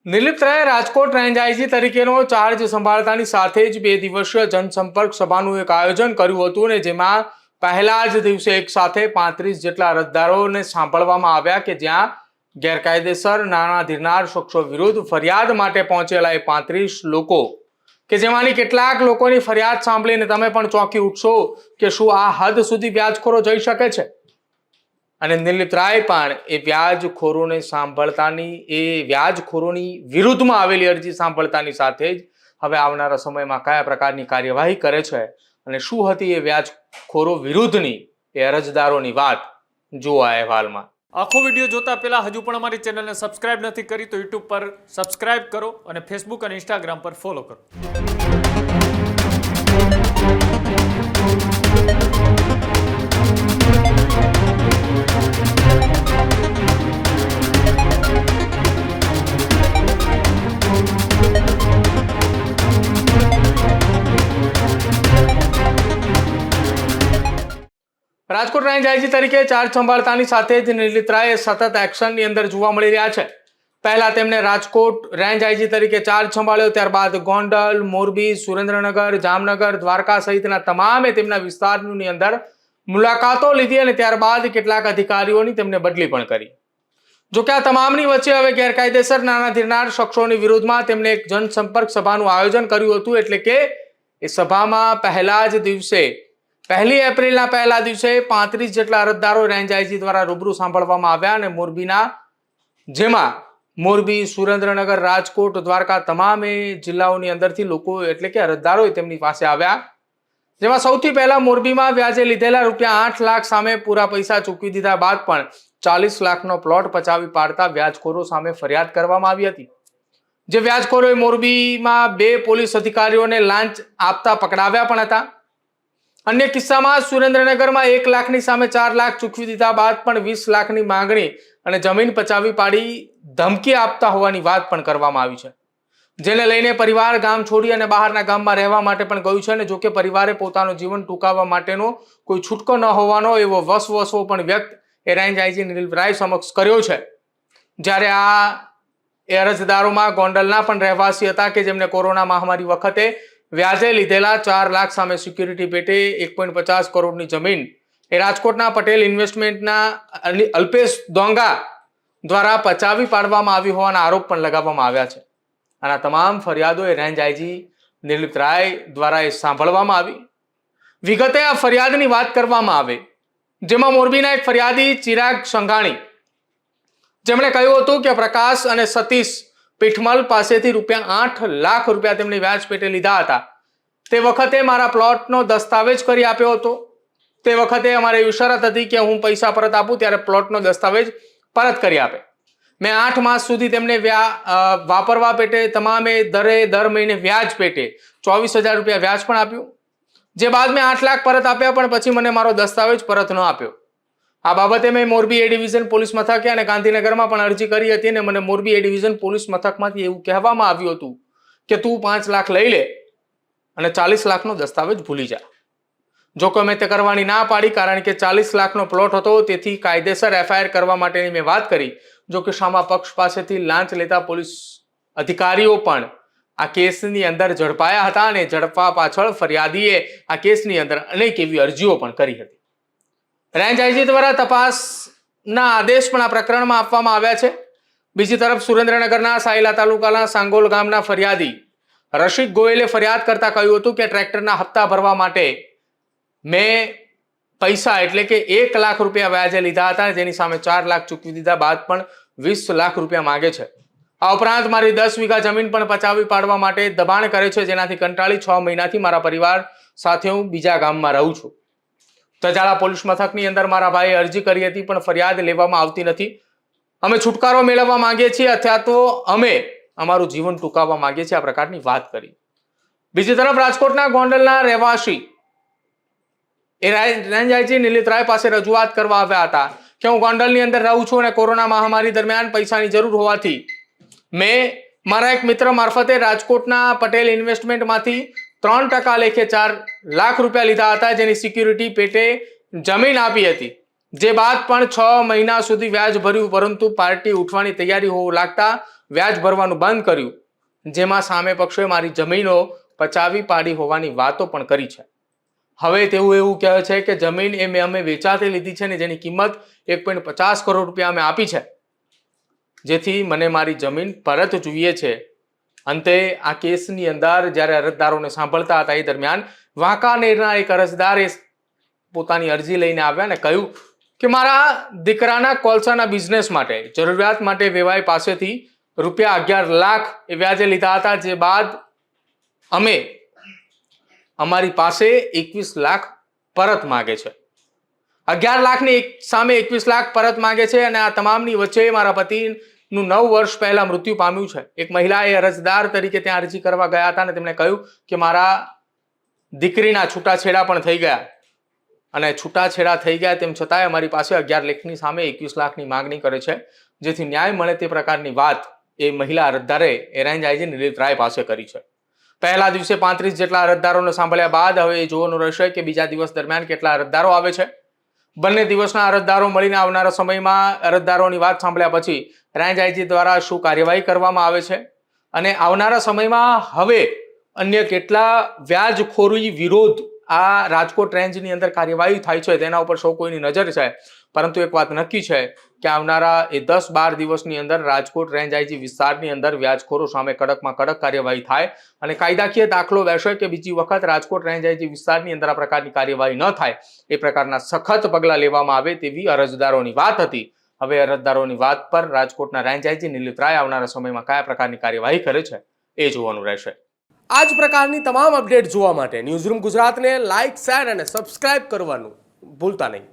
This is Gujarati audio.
નિલીપ રાયે રાજકોટ રેન્જ આઈજી તરીકેનો ચાર્જ સંભાળતાની સાથે જ 2 દિવસીય જનસંપર્ક સભાનું એક આયોજન કર્યું હતું અને જેમાં પહેલા જ દિવસે એક સાથે 35 જેટલા અરજદારોને સાંભળવામાં આવ્યા કે જ્યાં ગેરકાયદેસર નાણાં ધીરનાર શખ્સો વિરુદ્ધ ફરિયાદ માટે પહોંચેલા એ 35 લોકો કે જેમાંની કેટલાક લોકોની ફરિયાદ સાંભળીને તમે પણ ચોંકી ઉઠશો કે શું આ હદ સુધી વ્યાજખોરો જઈ શકે છે। અને નિલીપ રાય પણ એ વ્યાજખોરોને સાંભળતાની એ વ્યાજખોરોની વિરુદ્ધમાં આવેલી અરજી સાંભળતાની સાથે જ હવે આવનારા સમયમાં કયા પ્રકારની કાર્યવાહી કરે છે અને શું હતી એ વ્યાજખોરો વિરુદ્ધની એ અરજદારોની વાત જુઓ આ અહેવાલમાં। આખો વિડીયો જોતા પહેલા હજુ પણ અમારી ચેનલને સબસ્ક્રાઇબ નથી કરી તો યુટ્યુબ પર સબસ્ક્રાઇબ કરો અને ફેસબુક અને ઇન્સ્ટાગ્રામ પર ફોલો કરો। રાજકોટ રેન્જ આઈજી તરીકે ચાર્જ સંભાળતાની સાથે જ નિલીપ રાય સતત એક્શનની અંદર જોવા મળી રહ્યા છે। પહેલા તેમણે રાજકોટ રેન્જ આઈજી તરીકે ચાર્જ સંભાળ્યો, ત્યારબાદ ગોંડલ, મોરબી, સુરેન્દ્રનગર, જામનગર, દ્વારકા સહિતના તમામે તેમના વિસ્તારની અંદર મુલાકાતો લીધી અને ત્યારબાદ કેટલાક અધિકારીઓની તેમને બદલી પણ કરી। જોકે આ તમામની વચ્ચે હવે ગેરકાયદેસર નાણાં ધીરનાર શખ્સોની વિરુદ્ધમાં તેમણે એક જનસંપર્ક સભાનું આયોજન કર્યું હતું। એટલે કે એ સભામાં પહેલા જ દિવસે 1 એપ્રિલના પહેલા દિવસે 35 જેટલા અરજદારો રેન્જ આઈજી દ્વારા રૂબરૂ સાંભળવામાં આવ્યા અને મોરબીના જેમાં મોરબી, સુરેન્દ્રનગર, રાજકોટ, દ્વારકા તમામે જિલ્લાઓની અંદરથી લોકો એટલે કે અરજદારો તેમની પાસે આવ્યા। જેમાં સૌથી પહેલા મોરબીમાં વ્યાજે લીધેલા ₹8 લાખ સામે પૂરા પૈસા ચૂકવી દીધા બાદ પણ 40 લાખનો પ્લોટ પચાવી પાડતા વ્યાજખોરો સામે ફરિયાદ કરવામાં આવી હતી। જે વ્યાજખોરોએ મોરબીમાં 2 પોલીસ અધિકારીઓને લાંચ આપતા પકડાવ્યા પણ હતા। અન્ય કિસ્સામાં સુરેન્દ્રનગરમાં 1 લાખની સામે 4 લાખ ચૂકવી દીધા બાદ પણ 20 લાખની માંગણી અને જમીન પચાવી પાડી ધમકી આપતા હોવાની વાત પણ કરવામાં આવી છે। જેને લઈને પરિવાર ગામ છોડી અને બહારના ગામમાં રહેવા માટે પણ ગયું છે અને જોકે પરિવારે પોતાનું જીવન ટૂંકાવવા માટેનો કોઈ છૂટકો ન હોવાનો એવો વસવસો પણ વ્યક્ત એ રેન્જ આઈજી નિલીપ રાય સમક્ષ કર્યો છે। જ્યારે આ એ અરજદારોમાં ગોંડલના પણ રહેવાસી હતા કે જેમને કોરોના મહામારી વખતે વ્યાજે લીધેલા 4 લાખ સામે સિક્યુરિટી પેટે 1.50 કરોડની જમીન એ રાજકોટના પટેલ ઇન્વેસ્ટમેન્ટના અલ્પેશ દોંગા દ્વારા પચાવી પાડવામાં આવી હોવાના આરોપ પણ લગાવવામાં આવ્યા છે। અને આ તમામ ફરિયાદો એ રેન્જ આઈજી નિલીપ રાય દ્વારા એ સાંભળવામાં આવી। વિગતે આ ફરિયાદની વાત કરવામાં આવે જેમાં મોરબીના એક ફરિયાદી ચિરાગ સંઘાણી જેમણે કહ્યું હતું કે પ્રકાશ અને સતીશ પીઠમલ પાસેથી ₹8 લાખ તેમણે વ્યાજ પેટે લીધા હતા। તે વખતે મારા પ્લોટનો દસ્તાવેજ કરી આપ્યો હતો। તે વખતે અમારી એવી શરત હતી કે હું પૈસા પરત આપું ત્યારે પ્લોટનો દસ્તાવેજ પરત કરી આપે। મેં 8 માસ સુધી તેમને વાપરવા પેટે તમામે દર મહિને વ્યાજ પેટે ₹24,000 વ્યાજ પણ આપ્યું। જે બાદ મેં 8 લાખ પરત આપ્યા પણ પછી મને મારો દસ્તાવેજ પરત ન આપ્યો। આ બાબતે મેં મોરબી એ ડિવિઝન પોલીસ મથકે અને ગાંધીનગરમાં પણ અરજી કરી હતી અને મને મોરબી એ ડિવિઝન પોલીસ મથકમાંથી એવું કહેવામાં આવ્યું હતું કે તું 5 લાખ લઈ લે અને 40 લાખનો દસ્તાવેજ ભૂલી જા। જો કે મેં તે કરવાની ના પાડી કારણ કે 40 લાખનો પ્લોટ હતો તેથી કાયદેસર એફઆઈઆર કરવા માટેની મેં વાત કરી। જો કે સામા પક્ષ પાસેથી લાંચ લેતા પોલીસ અધિકારીઓ પણ આ કેસની અંદર ઝડપાયા હતા અને ઝડપવા પાછળ ફરિયાદીએ આ કેસની અંદર અનેક એવી અરજીઓ પણ કરી હતી। રેન્જ આઈજી દ્વારા તપાસના આદેશ પણ આ પ્રકરણમાં આપવામાં આવ્યા છે। બીજી તરફ સુરેન્દ્રનગરના સાયલા તાલુકાના સાંગોલ ગામના ફરિયાદી રશીદ ગોયલે ફરિયાદ કરતા કહ્યું હતું કે ટ્રેક્ટરના હપ્તા ભરવા માટે મેં પૈસા એટલે કે ₹1 લાખ વ્યાજે લીધા હતા જેની સામે 4 લાખ ચૂકવી દીધા બાદ પણ ₹20 લાખ માંગે છે। આ ઉપરાંત મારી 10 વીઘા જમીન પણ પચાવી પાડવા માટે દબાણ કરે છે જેનાથી કંટાળી 6 મહિનાથી મારા પરિવાર સાથે હું બીજા ગામમાં રહું છું। તજાળા પોલીસ મથકની અંદર મારા ભાઈએ અરજી કરી હતી પણ ફરિયાદ લેવામાં આવતી નથી। અમે છુટકારો મેળવવા માંગીએ છીએ અથવા તો અમે અમારું જીવન ટૂંકાવવા માંગીએ છીએ, આ પ્રકારની વાત કરી। બીજી તરફ રાજકોટના ગોંડલના રહેવાસી એ રેન્જ આઈજી નિલીપ રાય પાસે રજૂઆત કરવા આવ્યા હતા કે હું ગોંડલની અંદર રહું છું અને કોરોના મહામારી દરમિયાન પૈસાની જરૂર હોવાથી મેં મારા એક મિત્ર મારફતે રાજકોટના પટેલ ઇન્વેસ્ટમેન્ટમાંથી 3% લેખે ₹4 લાખ લીધા હતા જેની સિક્યુરિટી પેટે જમીન આપી હતી। જે બાદ પણ 6 મહિના સુધી વ્યાજ ભર્યું પરંતુ પાર્ટી ઉઠવાની તૈયારી હોવું લાગતા વ્યાજ ભરવાનું બંધ કર્યું, જેમાં સામે પક્ષોએ મારી જમીનો પચાવી પાડી હોવાની વાતો પણ કરી છે. હવે તેવું એવું કહે છે કે જમીન એ અમે વેચાતી લીધી છે ને જેની કિંમત 1.50 કરોડ રૂપિયા અમે આપી છે, જેથી મને મારી જમીન પરત જોઈએ છે. અંતે આ કેસની અંદર જ્યારે અરજદારોને સાંભળતા હતા એ દરમિયાન વાંકાનેરના એક અરજદારે પોતાની અરજી લઈને આવ્યા અને કહ્યું કે મારા દીકરાના કોલસાના બિઝનેસ માટે જરૂરિયાત માટે વેવાઈ પાસેથી રૂપિયા 11 લાખ એ વ્યાજે લીધા હતા, જે બાદ અમે અમારી પાસે 21 લાખ પરત માગે છે. 11 લાખની સામે 21 લાખ પરત માગે છે અને આ તમામની વચ્ચે મારા પતિનું 9 વર્ષ પહેલા મૃત્યુ પામ્યું છે. એક મહિલાએ અરજદાર તરીકે ત્યાં અરજી કરવા ગયા હતા અને તેમણે કહ્યું કે મારા દીકરીના છૂટાછેડા પણ થઈ ગયા અને છૂટાછેડા થઈ ગયા તેમ છતાંય અમારી પાસે 11 લાખની સામે 21 લાખની માંગણી કરે છે, જેથી ન્યાય મળે તે પ્રકારની વાત એ મહિલા અરજદારે રેન્જ આઈજી નિલીત રાય પાસે કરી છે. પહેલા દિવસે 35 જેટલા અરજદારોને સાંભળ્યા બાદ હવે એ જોવાનું રહેશે કે બીજા દિવસ દરમિયાન કેટલા અરજદારો આવે છે. બંને દિવસના અરજદારો મળીને આવનારા સમયમાં અરજદારોની વાત સાંભળ્યા પછી રેન્જ આઈજી દ્વારા શું કાર્યવાહી કરવામાં આવે છે અને આવનારા સમયમાં હવે અન્ય કેટલા વ્યાજખોરી વિરોધ આ રાજકોટ રેન્જની અંદર કાર્યવાહી થાય છે તેના ઉપર સૌ કોઈની નજર છે. પરંતુ એક વાત નક્કી છે કે આવનારા એ 10-12 દિવસની અંદર રાજકોટ રેન્જ આઈજી વિસ્તારની અંદર વ્યાજખોરો સામે કડકમાં કડક કાર્યવાહી થાય અને કાયદાકીય દાખલો બેસે કે બીજી વખત રાજકોટ રેન્જ આઈજી વિસ્તારની અંદર આ પ્રકારની કાર્યવાહી ન થાય એ પ્રકારના સખત પગલાં લેવામાં આવે તેવી અરજદારોની વાત હતી. હવે અરજદારોની વાત પર રાજકોટના રેન્જ આઈજી નિલીત રાય આવનારા સમયમાં કયા પ્રકારની કાર્યવાહી કરે છે એ જોવાનું રહેશે. આ જ પ્રકારની તમામ અપડેટ જોવા માટે ન્યૂઝરૂમ ગુજરાતને લાઇક, શેર અને સબસ્ક્રાઇબ કરવાનું ભૂલતા નહીં.